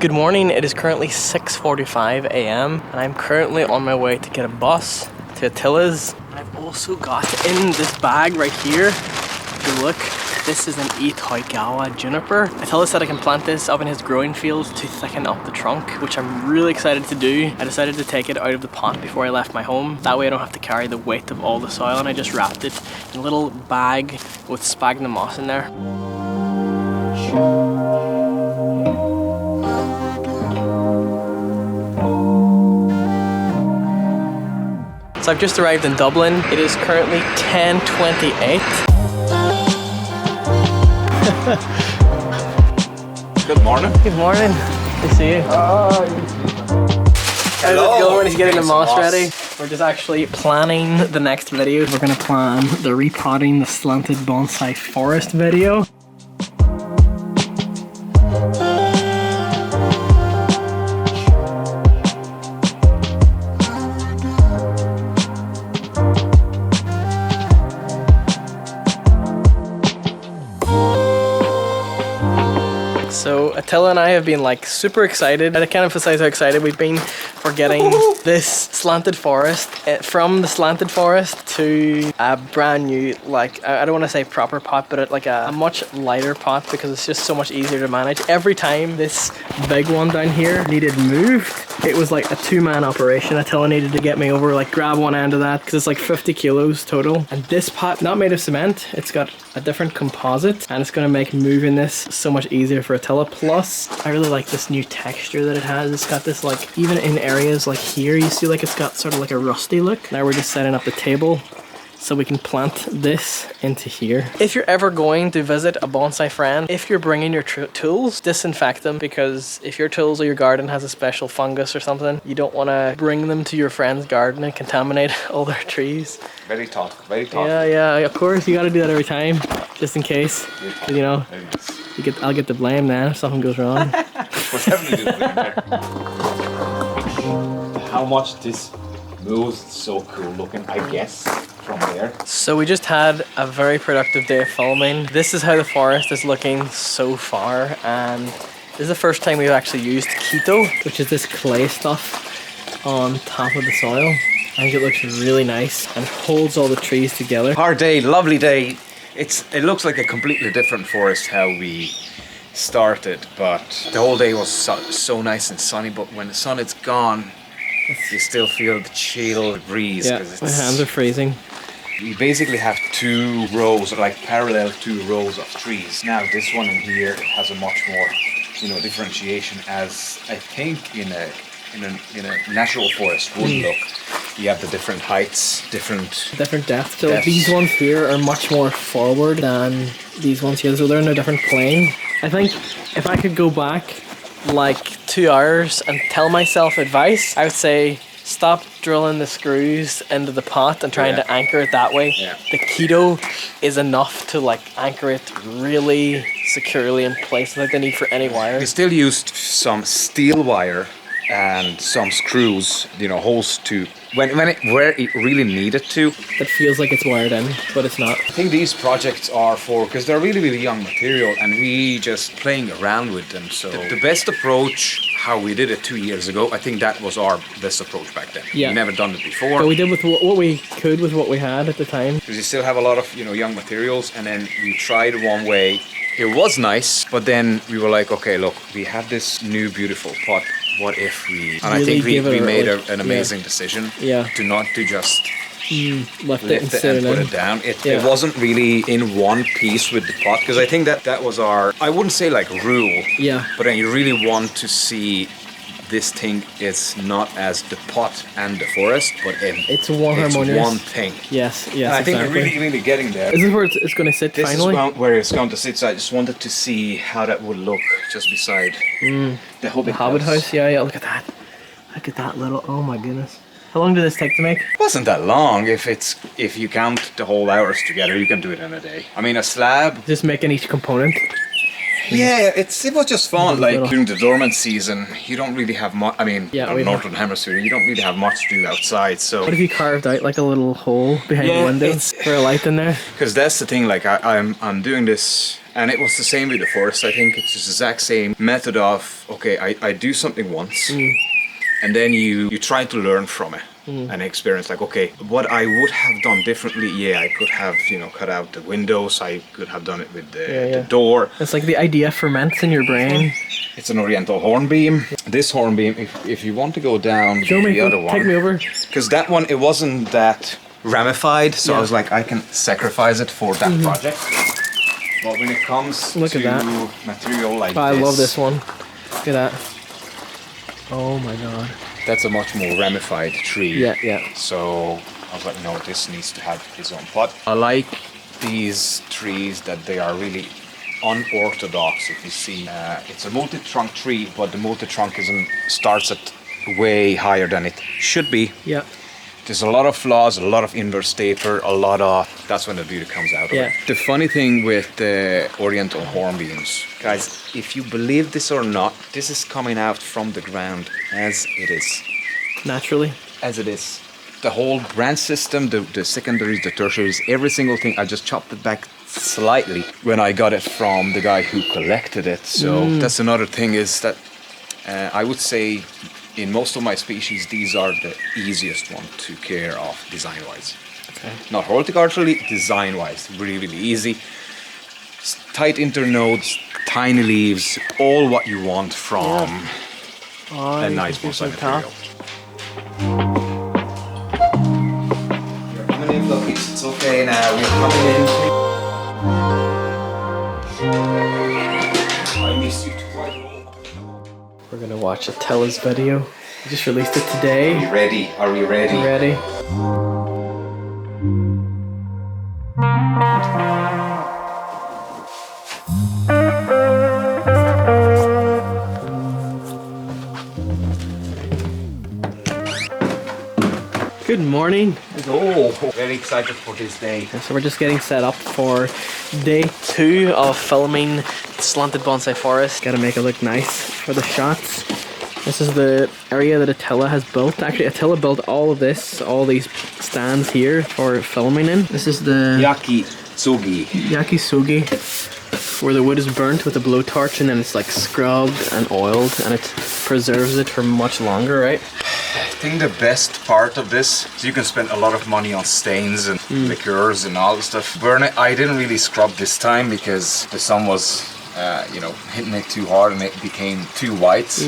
Good morning, it is currently 6:45 a.m. and I'm currently on my way to get a bus to Attila's. I've also got in this bag right here, good look, this is an Itoigawa Juniper. Attila said I can plant this up in his growing fields to thicken up the trunk, which I'm really excited to do. I decided to take it out of the pot before I left my home. That way I don't have to carry the weight of all the soil, and I just wrapped it in a little bag with sphagnum moss in there. So I've just arrived in Dublin. It is currently 10:28. Good morning. Good morning. Good to see you. Hello. How's it going? He's getting the moss ready. We're just actually planning the next video. We're gonna plan the repotting the slanted bonsai forest video. So Attila and I have been like super excited. I can't emphasize how excited we've been for getting this slanted forest from the slanted forest to a brand new, like, I don't want to say proper pot, but like a much lighter pot, because it's just so much easier to manage. Every time this big one down here needed moved, it was like a two-man operation. Attila needed to get me over, like grab one end of that, because it's like 50 kilos total. And this pot, not made of cement, it's got a different composite, and it's going to make moving this so much easier for Attila. Plus, I really like this new texture that it has. It's got this, like, even in areas like here, you see like it's got sort of like a rusty look. Now we're just setting up the table so we can plant this into here. If you're ever going to visit a bonsai friend, if you're bringing your tools, disinfect them, because if your tools or your garden has a special fungus or something, you don't want to bring them to your friend's garden and contaminate all their trees. Very thoughtful, very thoughtful. Yeah, of course, you got to do that every time, just in case, you know, I'll get the blame then if something goes wrong. We're definitely doing there. How much this moves, so cool looking, I guess, from there. So we just had a very productive day of filming. This is how the forest is looking so far, and this is the first time we've actually used keto, which is this clay stuff on top of the soil. I think it looks really nice and holds all the trees together. Hard day, lovely day. It looks like a completely different forest how we started, but the whole day was so nice and sunny, but when the sun is gone, you still feel the chill breeze. Yeah, my hands are freezing. We basically have two rows, like parallel two rows of trees. Now this one in here has a much more, differentiation, as I think in a natural forest would look. You have the different heights, different depths. So these ones here are much more forward than these ones here, so they're in a different plane. I think if I could go back like 2 hours and tell myself advice, I would say stop drilling the screws into the pot and trying to anchor it that way. Yeah. The keto is enough to like anchor it really securely in place without the need for any wires. We still used some steel wire and some screws, holes to where it really needed to. It feels like it's wired in, but it's not. I think these projects are because they're really, really young material, and we just playing around with them. So the best approach, how we did it 2 years ago, I think that was our best approach back then. Yeah. We never done it before. But we did with what we could with what we had at the time. Because you still have a lot of young materials, and then we tried one way. It was nice, but then we were like, okay, look, we have this new beautiful pot. What if we... And really I think we made an amazing decision to not to just lift it and put it down. It wasn't really in one piece with the pot, because I think that was our, I wouldn't say like rule, but then you really want to see this thing is not as the pot and the forest, but it's one thing. Yes, and I think we're really, really getting there. Is this where it's going to sit finally? This is where it's going to sit, so I just wanted to see how that would look just beside the Hobbit house. Yeah, look at that. Look at that little, oh my goodness. How long did this take to make? It wasn't that long. If you count the whole hours together, you can do it in a day. I mean, a slab... Just making each component? Yeah, it was just fun. Like Little. during the dormant season, you don't really have much. I mean, Yeah, in Northern Hemisphere, you don't really have much to do outside. So What if you carved out like a little hole behind the window for a light in there? because that's the thing. Like I'm doing this, and it was the same with the forest. I think it's the exact same method of okay, I do something once, and then you try to learn from it. And experience like okay, what I would have done differently. Yeah, I could have cut out the windows. I could have done it with the door. It's like the idea ferments in your brain. It's an Oriental Hornbeam. This Hornbeam, if you want to go down the other one, take me over. because that one it wasn't that ramified, so I was like I can sacrifice it for that project. But when it comes Look to at that. material like Oh, I this, love this one. Look at that. Oh my god. that's a much more ramified tree. Yeah. So I was like, no, this needs to have its own pot. I like these trees that they are really unorthodox. If you see, it's a multi-trunk tree, but the multi-trunk starts at way higher than it should be. Yeah. There's a lot of flaws, a lot of inverse taper, that's when the beauty comes out of it. The funny thing with the Oriental Hornbeams, guys, if you believe this or not, this is coming out from the ground as it is. Naturally. As it is. The whole branch system, the secondaries, the tertiaries, every single thing, I just chopped it back slightly when I got it from the guy who collected it. So that's another thing is that I would say in most of my species, these are the easiest one to care of design-wise. Okay. Not horticulturally, design-wise, really, really easy. Tight internodes, tiny leaves, all what you want from a nice bonsai material. You're coming in, Floppies. It's okay now. We're coming in. I missed you twice. We're gonna watch Attila's video. He just released it today. Are we ready? Are we ready? Ready? Good morning. Oh, very excited for this day. So we're just getting set up for day 2 of filming Slanted Bonsai Forest. Gotta make it look nice for the shots. This is the area that Attila has built. Actually, Attila built all of this, all these stands here for filming in. This is the yakisugi, where the wood is burnt with a blowtorch and then it's like scrubbed and oiled and it preserves it for much longer, right? I think the best part of this is you can spend a lot of money on stains and liqueurs and all the stuff. Burn it. I didn't really scrub this time because the sun was hitting it too hard and it became too white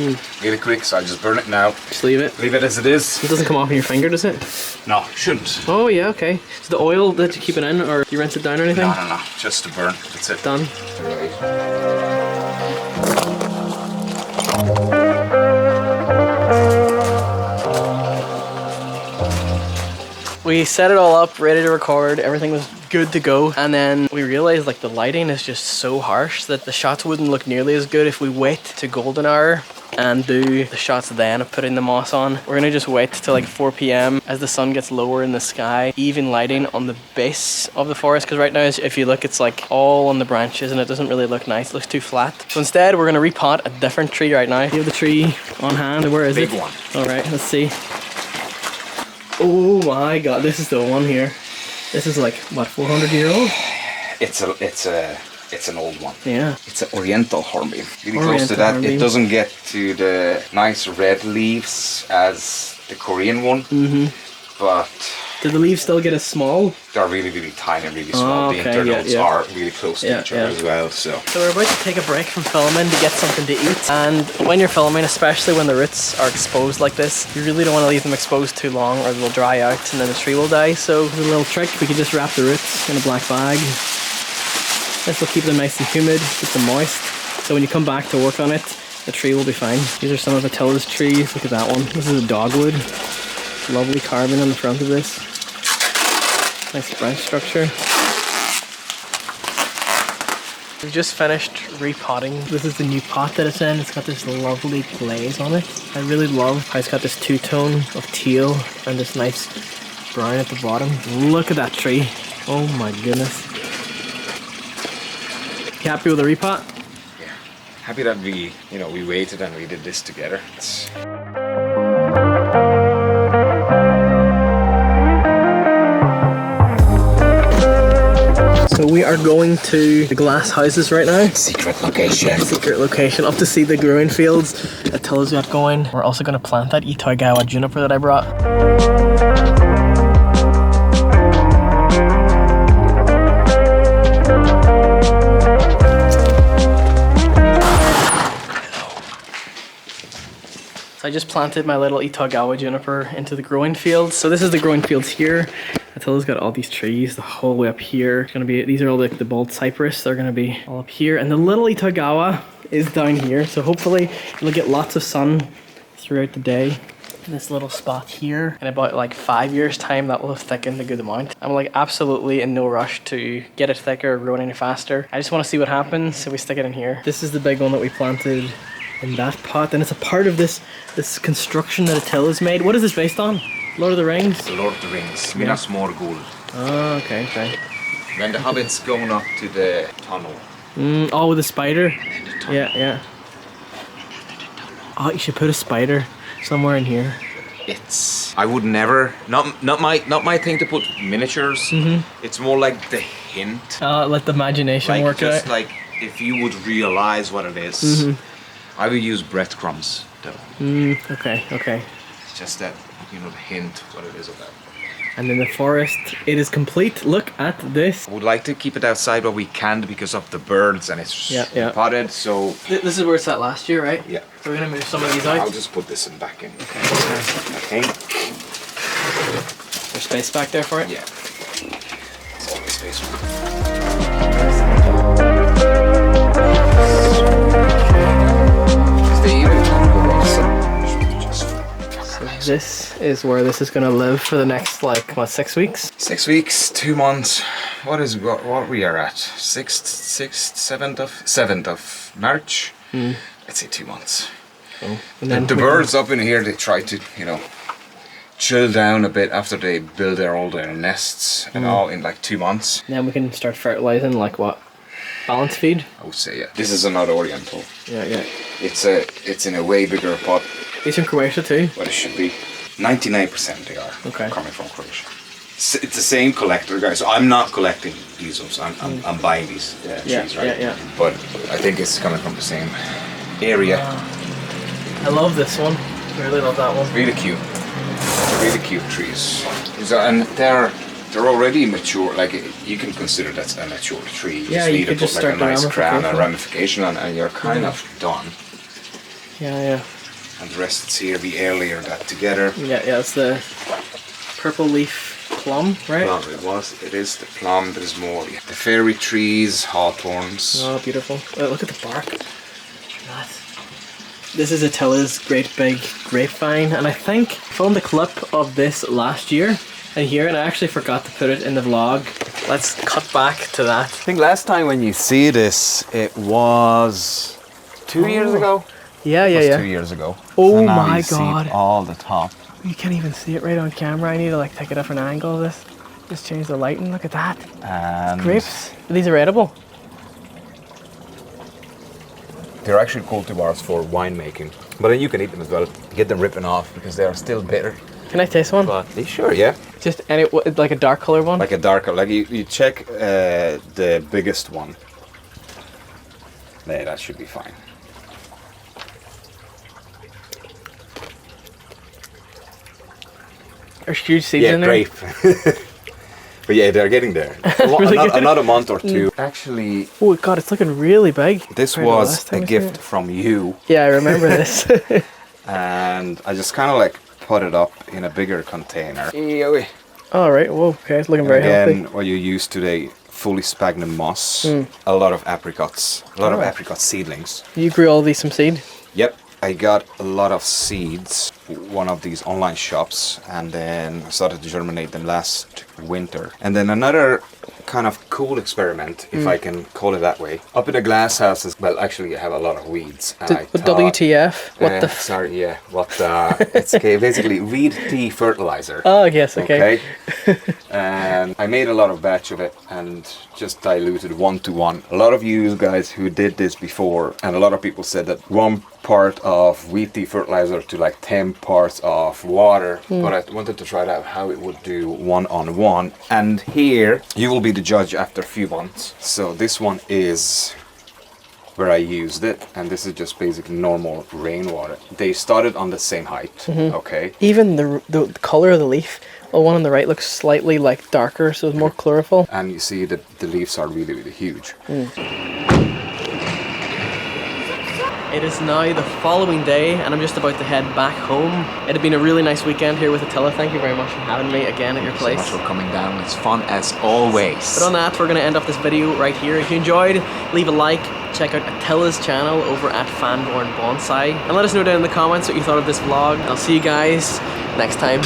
really quick, so I just burn it now. Just leave it. Leave it as it is. It doesn't come off in your finger, does it? No, shouldn't. Oh yeah, okay. So the oil that you keep it in, or you rinse it down or anything? No. Just to burn. That's it. Done. We set it all up, ready to record, everything was good to go, and then we realized like the lighting is just so harsh that the shots wouldn't look nearly as good if we wait to golden hour and do the shots then of putting the moss on. We're gonna just wait till like 4 p.m. as the sun gets lower in the sky, even lighting on the base of the forest, because right now if you look it's like all on the branches and it doesn't really look nice, it looks too flat. So instead we're gonna repot a different tree right now. You have the tree on hand, where is it? Big one. Alright, let's see. Oh my god, this is the one here. This is like, what, 400-year-old? It's an old one. Yeah. It's an Oriental Hornbeam. Really Oriental close to that. Hornbeam. It doesn't get to the nice red leaves as the Korean one, but Did the leaves still get as small? they're really, really tiny and really small. okay, The internodes yeah. are really close to each other as well. So So we're about to take a break from filming to get something to eat. And when you're filming, especially when the roots are exposed like this, you really don't want to leave them exposed too long or they'll dry out and then the tree will die. So with a little trick, we can just wrap the roots in a black bag. This will keep them nice and humid, keep them moist. So when you come back to work on it, the tree will be fine. These are some of Attila's trees. Look at that one. This is a dogwood. Lovely carving on the front of this. Nice branch structure. We just finished repotting. This is the new pot that it's in. It's got this lovely glaze on it. I really love how it's got this two-tone of teal and this nice brown at the bottom. Look at that tree. Oh my goodness. You happy with the repot? yeah, happy that we waited and we did this together. So we are going to the glass houses right now. Secret location. Secret location, up to see the growing fields Attila's got going. We're also going to plant that Itoigawa Juniper that I brought. So I just planted my little Itoigawa Juniper into the growing fields. So this is the growing fields here. Attila's got all these trees the whole way up here. It's gonna be, these are all the bald cypress. They're gonna be all up here. And the little Itoigawa is down here. So hopefully it'll get lots of sun throughout the day. In this little spot here. In about like 5 years time, that will have thickened a good amount. I'm like absolutely in no rush to get it thicker or grow it any faster. I just wanna see what happens, so we stick it in here. This is the big one that we planted in that pot, and it's a part of this construction that Attila's made. What is this based on? Lord of the Rings? The Lord of the Rings. Minas Morgul. Oh, okay. When the hobbits going up to the tunnel. Oh, with a spider? Yeah. Oh, you should put a spider somewhere in here. I would never, not my thing to put miniatures. It's more like the hint. Let the imagination work just out. like if you would realize what it is. I would use breadcrumbs though. Okay. Just that, the hint what it is about. And then the forest, it is complete. Look at this. I would like to keep it outside where we can because of the birds, and it's potted, so... This is where it's at last year, right? Yeah. So we're gonna move some of these out. I'll just put this in back in. Okay. I think. There's space back there for it? Yeah. It's always space. This is where this is gonna live for the next, like, what, 6 weeks? 6 weeks, 2 months. What we are at? 7th of March. Let's say 2 months. Cool. And then the birds up in here, they try to, chill down a bit after they build all their nests and all in like 2 months. Then we can start fertilizing, like what? Balance feed? I would say, yeah. This is another Oriental. Yeah. It's in a way bigger pot. These in Croatia too? What it should be. 99% they are coming from Croatia. It's the same collector, guys. So I'm not collecting these ones. I'm buying these trees, right? Yeah. But I think it's coming from the same area. I love this one. I really love that one. Really cute. Really cute trees. And they're already mature. Like you can consider that's a mature tree. You just need to put like a nice crown and ramification on, and you're kind of done. Yeah. And the rest is here. We airlayer that together. Yeah. It's the purple leaf plum, right? Plum. It is the plum. There's more. Yeah. The fairy trees, hawthorns. Oh, beautiful. Look at the bark. This is Attila's great big grapevine, and I think I filmed a clip of this last year and here, and I actually forgot to put it in the vlog. Let's cut back to that. I think last time when you see this, it was 2 years ago. Yeah. 2 years ago. Oh now my you see god. all the top. You can't even see it right on camera. I need to like take a different angle of this. Just change the lighting. Look at that. And Grapes. These are edible. they're actually cultivars for winemaking. But then you can eat them as well. Get them ripping off because they are still bitter. Can I taste one? But sure, yeah. Just any, like a dark color one? Like a darker, like you check the biggest one. Yeah, that should be fine. There's huge seeds in there. Grape. But yeah, they're getting there. Really another month or two. Actually, Oh god, it's looking really big. this was a gift from you. Yeah, I remember this. And I just kind of like put it up in a bigger container. Alright, whoa, okay, it's looking very Again, healthy. what you use today, fully sphagnum moss, a lot of apricots, a lot of apricot seedlings. You grew all these from seed? Yep, I got a lot of seeds, one of these online shops, and then I started to germinate them last winter. And then another kind of cool experiment, if I can call it that way. Up in the glass houses, well, actually I have a lot of weeds. And I thought, WTF? What the sorry, yeah, it's basically weed tea fertilizer. Oh, yes, okay. and I made a lot of batch of it and just diluted 1:1. A lot of you guys who did this before, and a lot of people said that 1 part of wheat tea fertilizer to like 10 parts of water, but I wanted to try out how it would do 1:1. And here you will be the judge after a few months. So this one is where I used it, and this is just basically normal rainwater. They started on the same height, okay? Even the color of the leaf, the one on the right looks slightly like darker, so it's more chlorophyll. And you see that the leaves are really, really huge. It is now the following day, and I'm just about to head back home. It had been a really nice weekend here with Attila. Thank you very much for having me again at your place. Thank you so much for coming down. It's fun as always. But on that, we're going to end off this video right here. If you enjoyed, leave a like. Check out Attila's channel over at Fangorn Bonsai. And let us know down in the comments what you thought of this vlog. I'll see you guys next time.